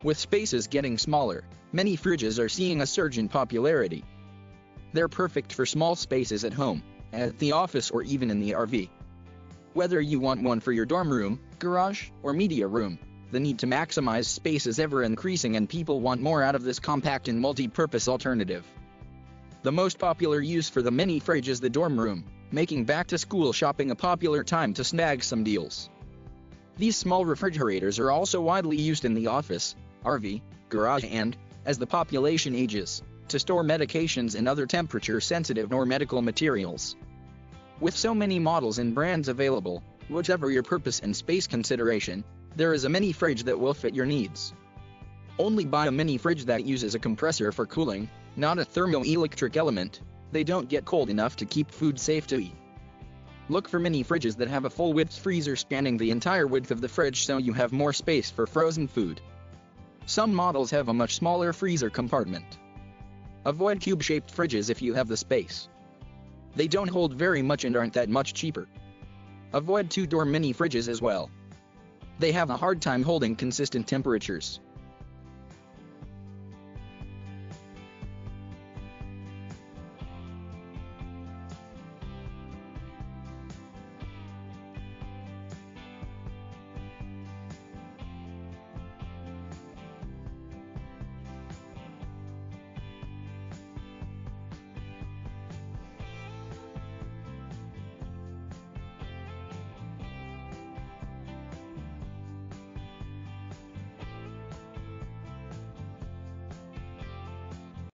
With spaces getting smaller, many fridges are seeing a surge in popularity. They're perfect for small spaces at home, at the office, or even in the RV. Whether you want one for your dorm room, garage, or media room, the need to maximize space is ever increasing, and people want more out of this compact and multi-purpose alternative. The most popular use for the mini fridge is the dorm room, making back-to-school shopping a popular time to snag some deals. These small refrigerators are also widely used in the office, RV, garage, and, as the population ages, to store medications and other temperature-sensitive or medical materials. With so many models and brands available, whatever your purpose and space consideration, there is a mini fridge that will fit your needs. Only buy a mini fridge that uses a compressor for cooling, not a thermoelectric element. They don't get cold enough to keep food safe to eat. Look for mini fridges that have a full-width freezer spanning the entire width of the fridge, so you have more space for frozen food. Some models have a much smaller freezer compartment. Avoid cube-shaped fridges if you have the space. They don't hold very much and aren't that much cheaper. Avoid two-door mini fridges as well. They have a hard time holding consistent temperatures.